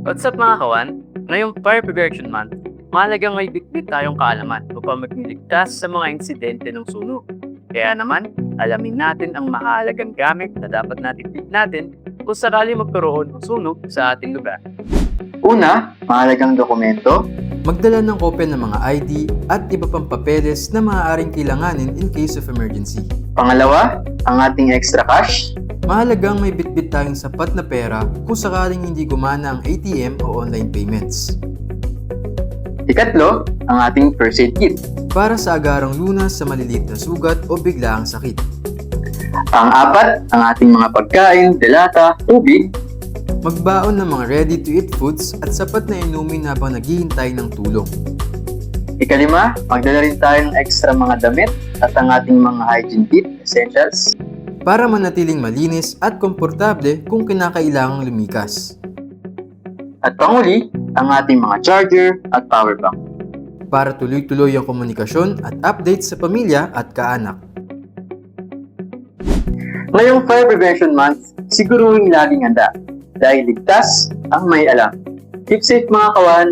What's up mga kawan? Ngayong Fire Prevention Month, mahalagang may bitbit tayong kaalaman upang magliligtas sa mga insidente ng sunog. Kaya naman, alamin natin ang mahalagang gamit na dapat natin natin kung sakali magkaroon ng sunog sa ating lugar. Una, mahalagang dokumento. Magdala ng kopya ng mga ID at iba pang papeles na maaaring kailanganin in case of emergency. Pangalawa, ang ating extra cash. Mahalagang may bitbit tayong sapat na pera kung sakaling hindi gumana ang ATM o online payments. Ikatlo, ang ating first aid kit. Para sa agarang lunas sa maliliit na sugat o biglaang sakit. Pang-apat, ang ating mga pagkain, delata, tubig. Magbaon ng mga ready-to-eat foods at sapat na inumin habang naghihintay ng tulong. Ikalima, magdala rin tayo ng extra mga damit at ang ating mga hygiene kit, essentials. Para manatiling malinis at komportable kung kinakailangang lumikas. At panguli, ang ating mga charger at power bank. Para tuloy-tuloy ang komunikasyon at update sa pamilya at kaanak. Ngayong Fire Prevention Month, siguruhin laging handa dahil ligtas ang may alam. Keep safe mga kawan!